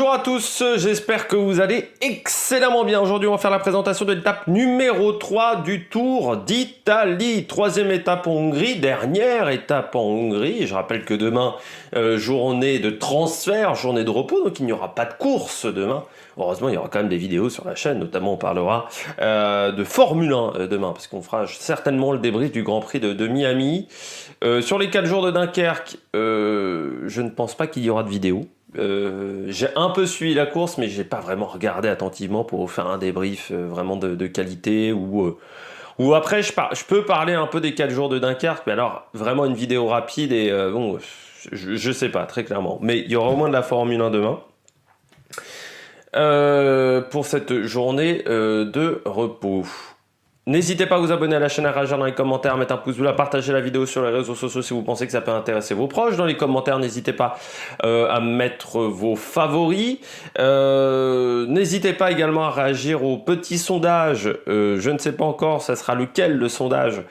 Bonjour à tous, j'espère que vous allez excellemment bien. Aujourd'hui, on va faire la présentation de l'étape numéro 3 du Tour d'Italie. Troisième étape en Hongrie, dernière étape en Hongrie. Je rappelle que demain, journée de transfert, journée de repos, donc il n'y aura pas de course demain. Heureusement, il y aura quand même des vidéos sur la chaîne, notamment on parlera de Formule 1 demain, parce qu'on fera certainement le débrief du Grand Prix de Miami. Sur les 4 jours de Dunkerque, je ne pense pas qu'il y aura de vidéo. J'ai un peu suivi la course, mais j'ai pas vraiment regardé attentivement pour vous faire un débrief vraiment de qualité ou après je peux parler un peu des 4 jours de Dunkerque, mais alors vraiment une vidéo rapide et bon, je sais pas très clairement, mais il y aura au moins de la Formule 1 demain pour cette journée de repos. N'hésitez pas à vous abonner à la chaîne, à réagir dans les commentaires, à mettre un pouce bleu, à partager la vidéo sur les réseaux sociaux si vous pensez que ça peut intéresser vos proches. Dans les commentaires, n'hésitez pas à mettre vos favoris. N'hésitez pas également à réagir au petit sondage. Je ne sais pas encore, ça sera lequel le sondage.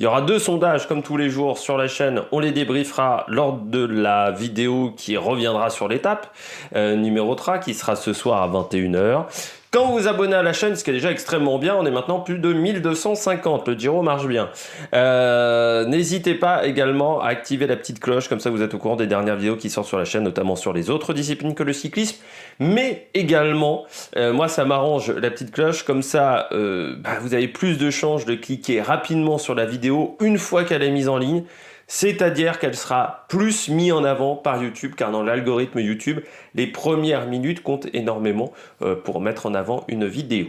Il y aura 2 sondages comme tous les jours sur la chaîne. On les débriefera lors de la vidéo qui reviendra sur l'étape numéro 3 qui sera ce soir à 21 h. Quand vous vous abonnez à la chaîne, ce qui est déjà extrêmement bien, on est maintenant plus de 1250, le Giro marche bien. N'hésitez pas également à activer la petite cloche, comme ça vous êtes au courant des dernières vidéos qui sortent sur la chaîne, notamment sur les autres disciplines que le cyclisme. Mais également, moi ça m'arrange la petite cloche, comme ça vous avez plus de chances de cliquer rapidement sur la vidéo une fois qu'elle est mise en ligne. C'est-à-dire qu'elle sera plus mise en avant par YouTube, car dans l'algorithme YouTube, les premières minutes comptent énormément pour mettre en avant une vidéo.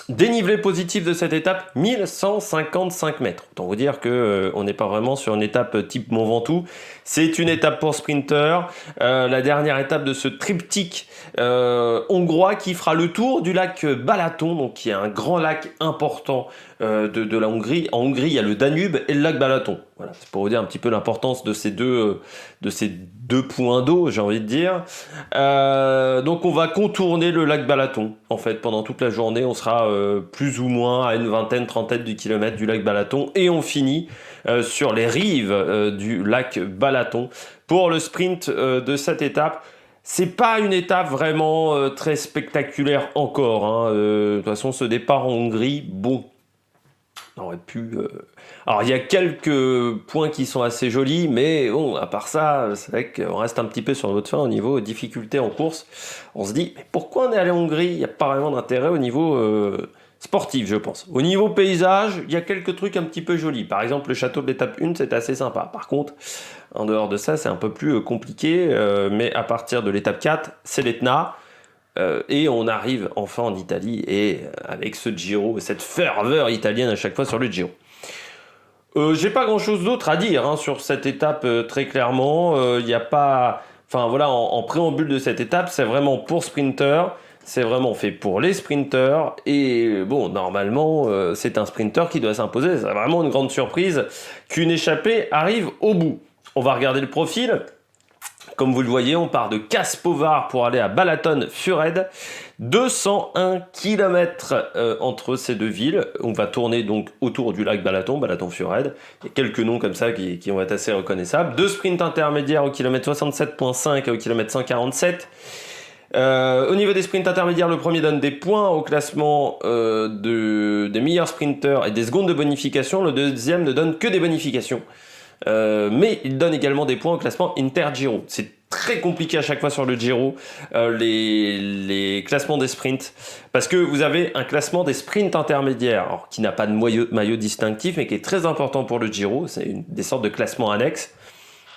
Dénivelé positif de cette étape, 1155 mètres. Autant vous dire qu'on n'est pas vraiment sur une étape type Mont Ventoux. C'est une étape pour sprinter. La dernière étape de ce triptyque hongrois qui fera le tour du lac Balaton, donc qui est un grand lac important de la Hongrie. En Hongrie, il y a le Danube et le lac Balaton. Voilà, c'est pour vous dire un petit peu l'importance de ces deux points d'eau, j'ai envie de dire. Donc on va contourner le lac Balaton. En fait, pendant toute la journée, on sera plus ou moins à une vingtaine, trentaine de kilomètres du lac Balaton et on finit sur les rives du lac Balaton pour le sprint de cette étape. C'est pas une étape vraiment très spectaculaire encore, hein. De toute façon, ce départ en Hongrie, bon, on aurait pu... Alors, il y a quelques points qui sont assez jolis, mais bon, à part ça, c'est vrai qu'on reste un petit peu sur notre fin au niveau difficulté en course. On se dit, mais pourquoi on est allé en Hongrie? Il n'y a pas vraiment d'intérêt au niveau sportif, je pense. Au niveau paysage, il y a quelques trucs un petit peu jolis. Par exemple, le château de l'étape 1, c'est assez sympa. Par contre, en dehors de ça, c'est un peu plus compliqué. Mais à partir de l'étape 4, c'est l'Etna. Et on arrive enfin en Italie et avec ce Giro, cette ferveur italienne à chaque fois sur le Giro. J'ai pas grand chose d'autre à dire hein, sur cette étape très clairement. Il n'y a pas... Enfin voilà, en préambule de cette étape, c'est vraiment pour sprinter. C'est vraiment fait pour les sprinters. Et bon, normalement, c'est un sprinter qui doit s'imposer. C'est vraiment une grande surprise qu'une échappée arrive au bout. On va regarder le profil. Comme vous le voyez, on part de Kaspovar pour aller à Balaton-Fured. 201 km entre ces deux villes. On va tourner donc autour du lac Balaton, Balaton-Fured. Il y a quelques noms comme ça qui vont être assez reconnaissables. 2 sprints intermédiaires au kilomètre 67.5 et au kilomètre 147. Au niveau des sprints intermédiaires, le premier donne des points au classement des meilleurs sprinters et des secondes de bonification. Le deuxième ne donne que des bonifications. Mais il donne également des points au classement Inter-Giro. C'est très compliqué à chaque fois sur le Giro, les classements des sprints, parce que vous avez un classement des sprints intermédiaires, alors, qui n'a pas de maillot distinctif, mais qui est très important pour le Giro. C'est des sortes de classements annexes.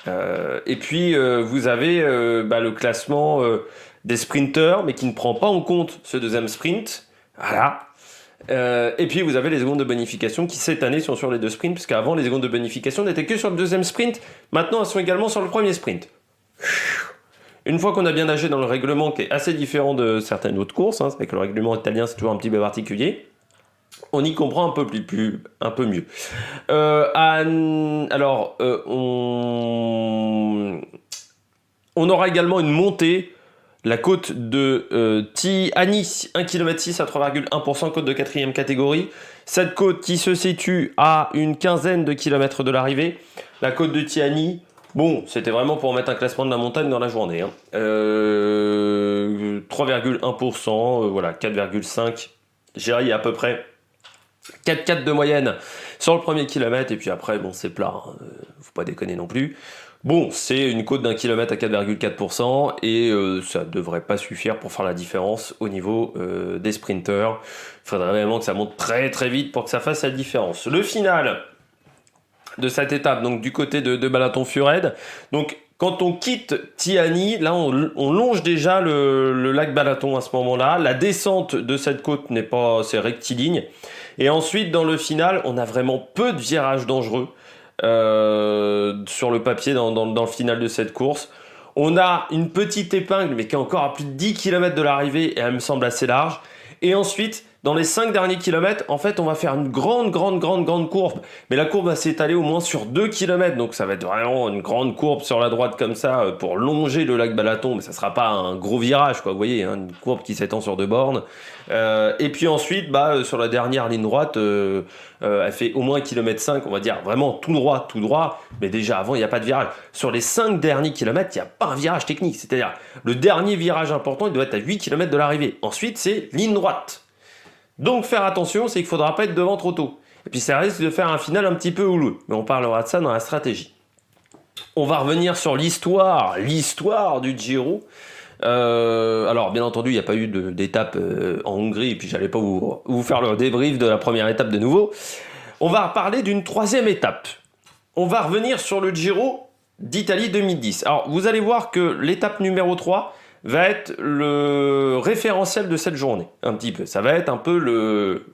Et puis vous avez le classement des sprinters, mais qui ne prend pas en compte ce deuxième sprint. Voilà. Et puis vous avez les secondes de bonification qui cette année sont sur les 2 sprints, parce qu'avant les secondes de bonification n'étaient que sur le deuxième sprint, maintenant elles sont également sur le premier sprint. Une fois qu'on a bien nagé dans le règlement qui est assez différent de certaines autres courses, hein, c'est vrai que le règlement italien c'est toujours un petit peu particulier, on y comprend un peu mieux. On aura également une montée. La côte de Tiani, 1,6 km à 3,1%, côte de 4e catégorie. Cette côte qui se situe à une quinzaine de kilomètres de l'arrivée. La côte de Tiani, bon, c'était vraiment pour mettre un classement de la montagne dans la journée. Hein. 3,1%, voilà, 4,5%. J'ai à peu près 4,4 de moyenne sur le premier kilomètre, et puis après, bon, c'est plat, hein, faut pas déconner non plus. Bon, c'est une côte d'un kilomètre à 4,4%, et ça devrait pas suffire pour faire la différence au niveau des sprinters. Il faudrait vraiment que ça monte très très vite pour que ça fasse la différence. Le final de cette étape, donc du côté de Balaton-Fured, donc quand on quitte Tiani, là on longe déjà le lac Balaton à ce moment-là. La descente de cette côte n'est pas, c'est rectiligne. Et ensuite, dans le final, on a vraiment peu de virages dangereux sur le papier dans le final de cette course. On a une petite épingle, mais qui est encore à plus de 10 km de l'arrivée, et elle me semble assez large. Et ensuite, dans les 5 derniers kilomètres, en fait, on va faire une grande courbe. Mais la courbe va s'étaler au moins sur 2 km. Donc ça va être vraiment une grande courbe sur la droite comme ça pour longer le lac Balaton. Mais ça ne sera pas un gros virage, quoi. Vous voyez, hein, une courbe qui s'étend sur 2 bornes. Et puis ensuite, sur la dernière ligne droite, elle fait au moins 1,5 km, on va dire vraiment tout droit. Mais déjà avant, il n'y a pas de virage. Sur les 5 derniers kilomètres, il n'y a pas un virage technique. C'est-à-dire, le dernier virage important, il doit être à 8 km de l'arrivée. Ensuite, c'est ligne droite. Donc faire attention, c'est qu'il ne faudra pas être devant trop tôt. Et puis ça risque de faire un final un petit peu houleux. Mais on parlera de ça dans la stratégie. On va revenir sur l'histoire du Giro. Alors bien entendu, il n'y a pas eu d'étape en Hongrie, et puis j'allais pas vous faire le débrief de la première étape de nouveau. On va parler d'une troisième étape. On va revenir sur le Giro d'Italie 2010. Alors vous allez voir que l'étape numéro 3 va être le référentiel de cette journée, un petit peu. Ça va être un peu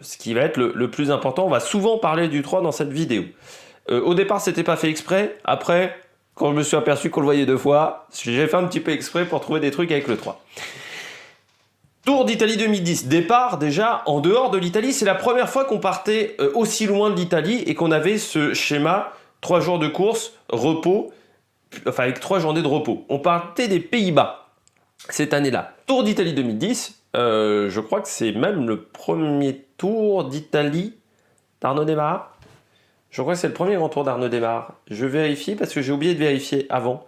ce qui va être le plus important. On va souvent parler du 3 dans cette vidéo. Au départ, c'était pas fait exprès. Après, quand je me suis aperçu qu'on le voyait 2 fois, j'ai fait un petit peu exprès pour trouver des trucs avec le 3. Tour d'Italie 2010. Départ déjà en dehors de l'Italie. C'est la première fois qu'on partait aussi loin de l'Italie et qu'on avait ce schéma 3 jours de course, repos, enfin avec 3 journées de repos. On partait des Pays-Bas cette année-là. Tour d'Italie 2010, je crois que c'est même le premier Tour d'Italie d'Arnaud Démare. Je crois que c'est le premier grand tour d'Arnaud Démare. Je vérifie parce que j'ai oublié de vérifier avant.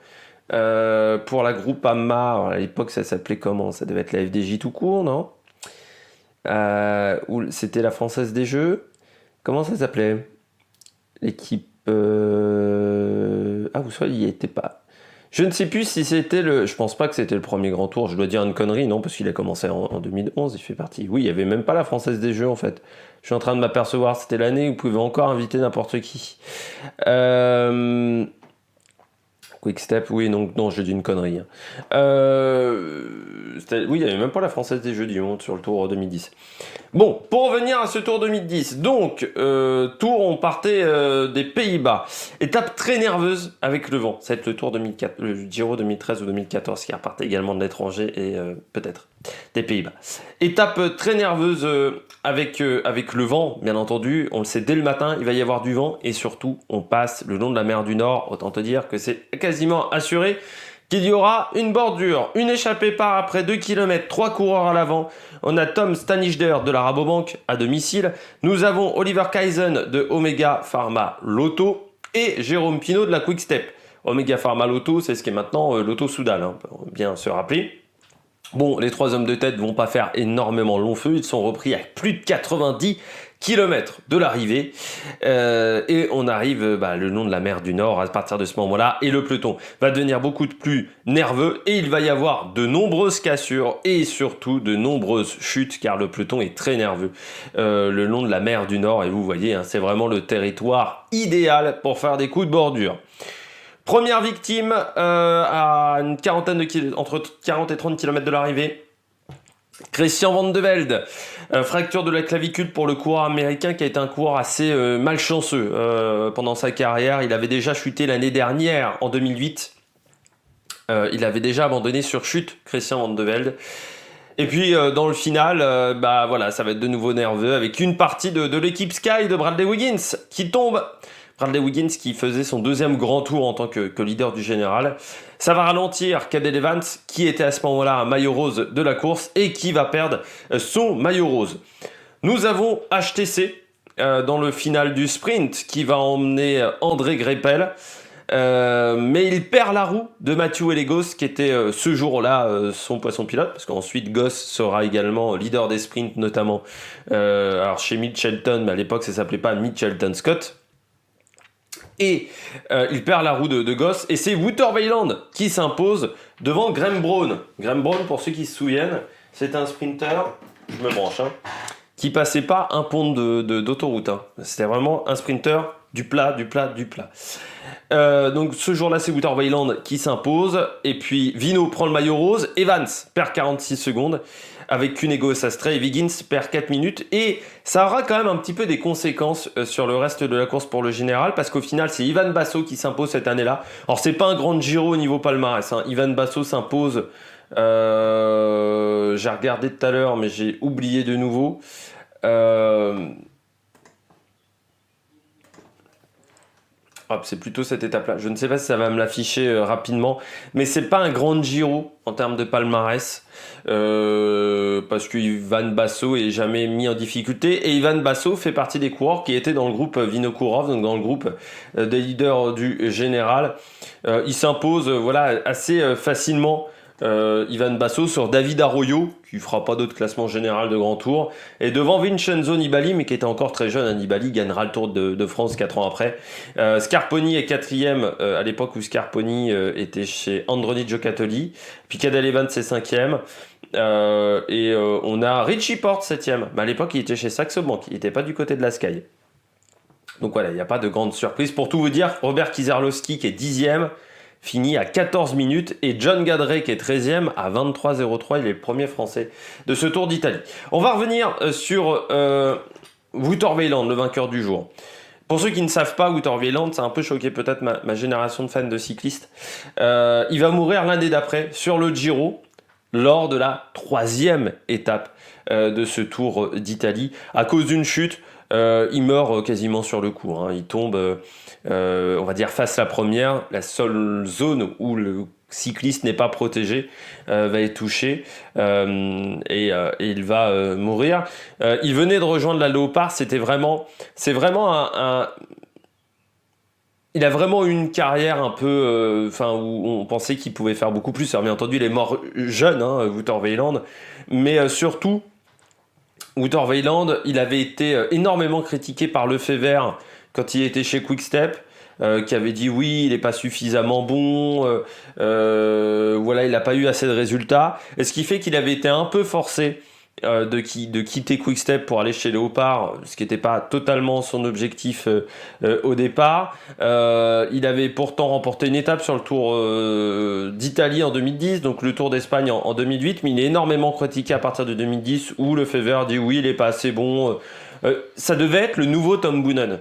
Pour la Groupama, à l'époque ça s'appelait comment? Ça devait être la FDJ tout court, non? Ou c'était la Française des Jeux. Comment ça s'appelait? L'équipe... Ah, vous savez, il n'y était pas. Je ne sais plus si c'était le... Je pense pas que c'était le premier grand tour. Je dois dire une connerie, non? Parce qu'il a commencé en 2011, il fait partie. Oui, il n'y avait même pas la Française des Jeux, en fait. Je suis en train de m'apercevoir, c'était l'année où vous pouvez encore inviter n'importe qui. Quick-step, oui, non, je dis une connerie. Oui, il n'y avait même pas la Française des Jeux du Monde sur le Tour 2010. Bon, pour revenir à ce Tour 2010, donc, Tour, on partait des Pays-Bas. Étape très nerveuse avec le vent. Ça va être le Tour 2004, le Giro 2013 ou 2014 qui repartait également de l'étranger et peut-être des Pays-Bas. Étape très nerveuse avec le vent, bien entendu. On le sait dès le matin, il va y avoir du vent et surtout, on passe le long de la mer du Nord. Autant te dire que c'est quasiment assuré qu'il y aura une bordure, une échappée part après 2 km, 3 coureurs à l'avant. On a Tom Stanischder de la Rabobank à domicile. Nous avons Oliver Kaizen de Omega Pharma Lotto et Jérôme Pinault de la Quick Step. Omega Pharma Lotto, c'est ce qui est maintenant Lotto Soudal, hein, on peut bien se rappeler. Bon, les 3 hommes de tête vont pas faire énormément long feu, ils sont repris à plus de 90 km de l'arrivée et on arrive le long de la mer du Nord à partir de ce moment-là et le peloton va devenir beaucoup plus nerveux et il va y avoir de nombreuses cassures et surtout de nombreuses chutes car le peloton est très nerveux le long de la mer du Nord et vous voyez, hein, c'est vraiment le territoire idéal pour faire des coups de bordure. Première victime à une quarantaine de kilomètres, entre 40 et 30 km de l'arrivée. Christian Van de Velde, fracture de la clavicule pour le coureur américain qui a été un coureur assez malchanceux pendant sa carrière. Il avait déjà chuté l'année dernière, en 2008. Il avait déjà abandonné sur chute, Christian Van de Velde. Et puis dans le final, voilà, ça va être de nouveau nerveux avec une partie de l'équipe Sky de Bradley Wiggins qui tombe. Bradley Wiggins qui faisait son 2e grand tour en tant que leader du général. Ça va ralentir Cadel Evans qui était à ce moment-là un maillot rose de la course et qui va perdre son maillot rose. Nous avons HTC dans le final du sprint qui va emmener André Greipel. Mais il perd la roue de Matthew Ellegos, qui était ce jour-là son poisson pilote, parce qu'ensuite Goss sera également leader des sprints, notamment alors chez Mitchelton, mais à l'époque ça s'appelait pas Mitchelton Scott. Et il perd la roue de Goss, et c'est Wouter Weiland qui s'impose devant Graham Brown. Graham Brown, pour ceux qui se souviennent, c'est un sprinter, je me branche, qui passait pas un pont d'autoroute. C'était vraiment un sprinter du plat. Donc ce jour-là, c'est Wouter Weiland qui s'impose, et puis Vino prend le maillot rose, Evans perd 46 secondes, avec Cunego Sastre, et Wiggins perd 4 minutes, et ça aura quand même un petit peu des conséquences sur le reste de la course pour le général, parce qu'au final c'est Ivan Basso qui s'impose cette année-là. Alors c'est pas un grand Giro au niveau palmarès, Ivan Basso s'impose, j'ai regardé tout à l'heure mais j'ai oublié de nouveau, c'est plutôt cette étape-là. Je ne sais pas si ça va me l'afficher rapidement, mais c'est pas un grand Giro en termes de palmarès, parce que Ivan Basso est jamais mis en difficulté, et Ivan Basso fait partie des coureurs qui étaient dans le groupe Vinokourov, donc dans le groupe des leaders du général. Il s'impose assez facilement. Ivan Basso sur David Arroyo, qui fera pas d'autre classement général de grand tour, et devant Vincenzo Nibali, mais qui était encore très jeune. Nibali gagnera le Tour de France 4 ans après. Scarponi est 4e à l'époque où Scarponi était chez Androni Giocattoli, puis Cadel Evans est 5e, et on a Richie Porte 7e, mais à l'époque il était chez Saxo Bank, il n'était pas du côté de la Sky. Donc voilà, il n'y a pas de grande surprise. Pour tout vous dire, Robert Kieserlowski qui est 10e, fini à 14 minutes, et John Gadret qui est 13e à 23,03. Il est le premier français de ce Tour d'Italie. On va revenir sur Wouter Weiland, le vainqueur du jour. Pour ceux qui ne savent pas, Wouter Weiland, ça a un peu choqué peut-être ma génération de fans de cyclistes. Il va mourir l'année d'après sur le Giro, lors de la 3e étape de ce Tour d'Italie, à cause d'une chute. Il meurt quasiment sur le coup, il tombe, on va dire, face à la première. La seule zone où le cycliste n'est pas protégé va être touché, et il va mourir. Il venait de rejoindre la Léopard, c'est vraiment il a vraiment eu une carrière un peu, où on pensait qu'il pouvait faire beaucoup plus. Alors, bien entendu, il est mort jeune, Wouter Weiland, mais surtout, Wouter Weiland, il avait été énormément critiqué par Lefebvre quand il était chez Quick-Step, qui avait dit oui, il n'est pas suffisamment bon, il n'a pas eu assez de résultats, et ce qui fait qu'il avait été un peu forcé de quitter Quick-Step pour aller chez Léopard, ce qui n'était pas totalement son objectif au départ. Il avait pourtant remporté une étape sur le Tour d'Italie en 2010, donc le Tour d'Espagne en 2008, mais il est énormément critiqué à partir de 2010, où Lefebvre dit oui, il n'est pas assez bon. Ça devait être le nouveau Tom Boonen.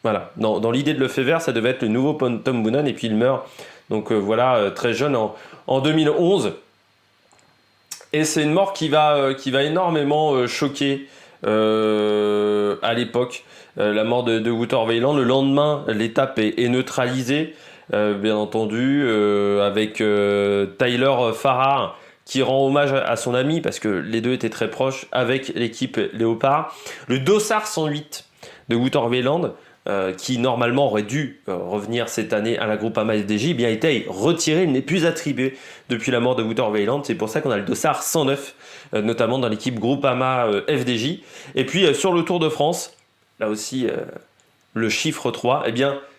Voilà, dans l'idée de Lefebvre, ça devait être le nouveau Tom Boonen, et puis il meurt donc très jeune en 2011. Et c'est une mort qui va énormément choquer à l'époque, la mort de Wouter Weiland. Le lendemain, l'étape est neutralisée, bien entendu, avec Tyler Farrar qui rend hommage à son ami, parce que les deux étaient très proches, avec l'équipe Léopard. Le Dossard 108 de Wouter Weiland, qui normalement aurait dû revenir cette année à la Groupama FDJ, bien été retiré, il n'est plus attribué depuis la mort de Wouter Weiland. C'est pour ça qu'on a le Dossard 109, notamment dans l'équipe Groupama FDJ. Et puis sur le Tour de France, là aussi le chiffre 3,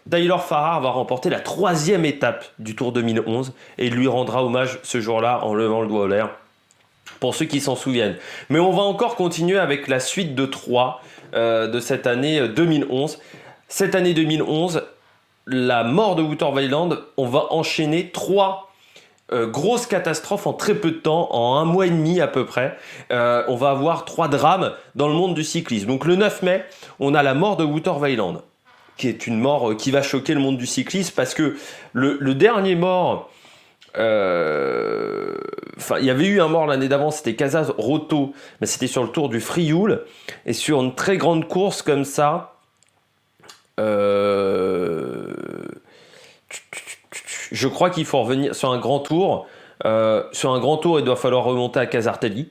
Tyler Farrar va remporter la 3e étape du Tour 2011, et il lui rendra hommage ce jour-là en levant le doigt en l'air, pour ceux qui s'en souviennent. Mais on va encore continuer avec la suite de 3 de cette année 2011. Cette année 2011, la mort de Wouter Weiland, on va enchaîner 3 grosses catastrophes en très peu de temps, en 1 mois et demi à peu près. On va avoir 3 drames dans le monde du cyclisme. Donc le 9 mai, on a la mort de Wouter Weiland, qui est une mort qui va choquer le monde du cyclisme, parce que le dernier mort, il y avait eu un mort l'année d'avant, c'était Casaz Roto, mais c'était sur le Tour du Frioul, et sur une très grande course comme ça, je crois qu'il faut revenir sur un grand tour. Sur un grand tour, il doit falloir remonter à Casartelli.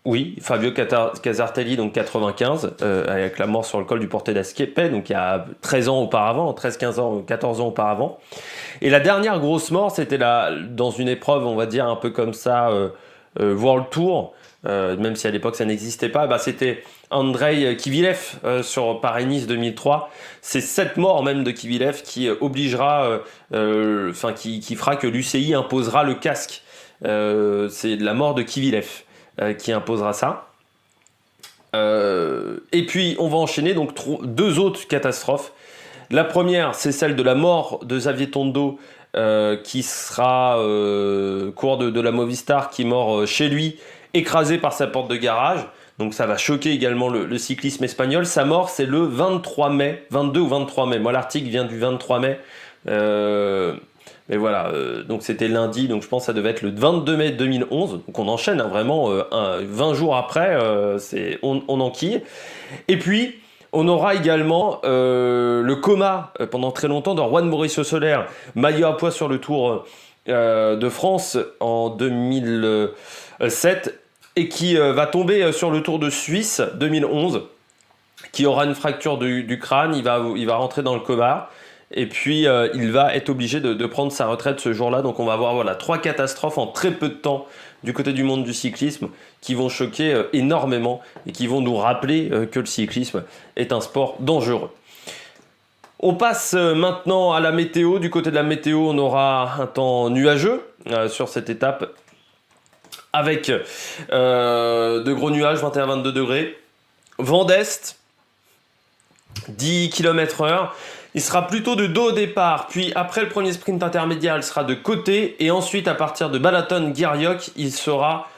Oui, Fabio Casartelli, donc 95, avec la mort sur le col du Portet d'Asciepe, donc il y a 13 ans auparavant, 13, 15 ans, 14 ans auparavant. Et la dernière grosse mort, c'était dans une épreuve, on va dire, un peu comme ça, World Tour, même si à l'époque ça n'existait pas, bah, c'était Andrei Kivilev sur Paris-Nice 2003. C'est cette mort même de Kivilev qui obligera, qui fera que l'UCI imposera le casque. C'est la mort de Kivilev qui imposera ça. Et puis on va enchaîner donc deux autres catastrophes. La première, c'est celle de la mort de Xavier Tondo, qui sera cours de la Movistar, qui est mort chez lui, écrasé par sa porte de garage. Donc ça va choquer également le cyclisme espagnol. Sa mort, c'est le 23 mai, 22 ou 23 mai. Moi, l'article vient du 23 mai. Mais voilà, donc c'était lundi, donc je pense que ça devait être le 22 mai 2011. Donc on enchaîne vraiment 20 jours après, on enquille. Et puis, on aura également le coma pendant très longtemps de Juan Mauricio Soler, maillot à pois sur le Tour de France en 2007 et qui va tomber sur le Tour de Suisse 2011, qui aura une fracture du crâne, il va rentrer dans le coma. Et puis, il va être obligé de prendre sa retraite ce jour-là. Donc, on va avoir voilà, 3 catastrophes en très peu de temps du côté du monde du cyclisme qui vont choquer énormément et qui vont nous rappeler que le cyclisme est un sport dangereux. On passe maintenant à la météo. Du côté de la météo, on aura un temps nuageux sur cette étape avec de gros nuages, 21-22 degrés. Vent d'est, 10 km/h. Il sera plutôt de dos au départ, puis après le premier sprint intermédiaire, il sera de côté, et ensuite à partir de Balaton-Guiriok, il sera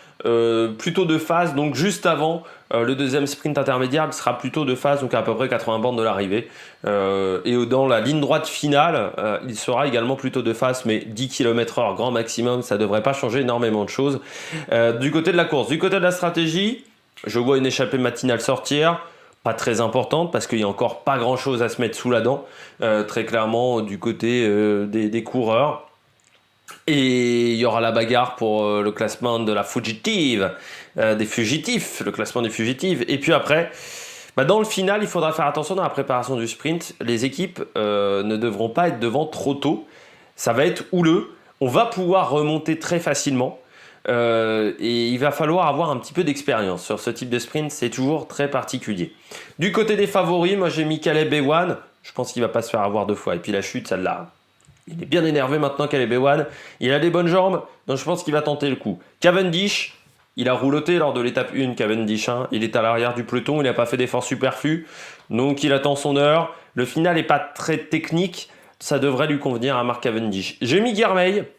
plutôt de face, donc juste avant le deuxième sprint intermédiaire, il sera plutôt de face, donc à peu près 80 bornes de l'arrivée. Et dans la ligne droite finale, il sera également plutôt de face, mais 10 km/h grand maximum, ça ne devrait pas changer énormément de choses. Du côté de la course, du côté de la stratégie, je vois une échappée matinale sortir. Pas très importante parce qu'il n'y a encore pas grand chose à se mettre sous la dent, très clairement du côté des coureurs. Et il y aura la bagarre pour le classement de la fugitive, des fugitifs, le classement des fugitifs. Et puis après, dans le final, il faudra faire attention dans la préparation du sprint. Les équipes ne devront pas être devant trop tôt. Ça va être houleux. On va pouvoir remonter très facilement. Et il va falloir avoir un petit peu d'expérience sur ce type de sprint, c'est toujours très particulier. Du côté des favoris, moi j'ai mis Caleb Ewan, je pense qu'il va pas se faire avoir 2 fois. Et puis la chute, celle-là, il est bien énervé maintenant, Caleb Ewan. Il a des bonnes jambes, donc je pense qu'il va tenter le coup. Cavendish, il a rouloté lors de l'étape 1, Cavendish. Il est à l'arrière du peloton, il n'a pas fait d'efforts superflus, donc il attend son heure. Le final n'est pas très technique, ça devrait lui convenir à Mark Cavendish. J'ai mis Girmay.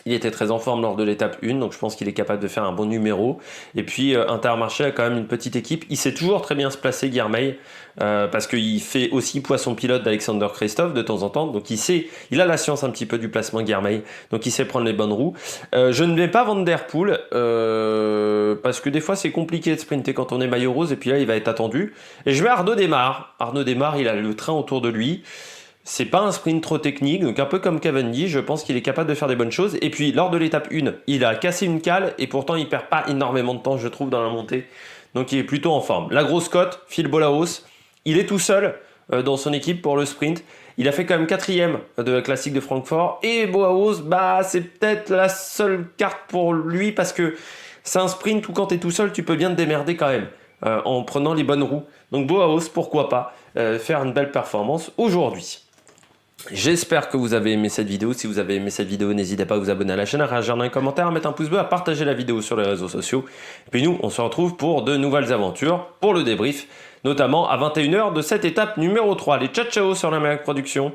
Il était très en forme lors de l'étape 1, donc je pense qu'il est capable de faire un bon numéro. Et puis Intermarché a quand même une petite équipe. Il sait toujours très bien se placer, Girmay, parce qu'il fait aussi poisson pilote d'Alexander Christophe de temps en temps. Donc il a la science un petit peu du placement, Girmay. Donc il sait prendre les bonnes roues. Je ne vais pas Van Der Poel, parce que des fois c'est compliqué de sprinter quand on est maillot rose. Et puis là il va être attendu. Et je vais Arnaud Démare. Arnaud Démare, il a le train autour de lui. C'est pas un sprint trop technique, donc un peu comme Cavendish, je pense qu'il est capable de faire des bonnes choses. Et puis lors de l'étape 1, il a cassé une cale et pourtant il perd pas énormément de temps, je trouve, dans la montée. Donc il est plutôt en forme. La grosse cote, Phil Bolaos, il est tout seul dans son équipe pour le sprint. Il a fait quand même 4e de la classique de Francfort. Et Bolaos, c'est peut-être la seule carte pour lui parce que c'est un sprint où quand tu es tout seul, tu peux bien te démerder quand même en prenant les bonnes roues. Donc Bolaos, pourquoi pas faire une belle performance aujourd'hui. J'espère que vous avez aimé cette vidéo. Si vous avez aimé cette vidéo, n'hésitez pas à vous abonner à la chaîne, à réagir dans les commentaires, à mettre un pouce bleu, à partager la vidéo sur les réseaux sociaux. Et puis nous, on se retrouve pour de nouvelles aventures, pour le débrief, notamment à 21h de cette étape numéro 3. Allez, ciao ciao sur la Mellac Production.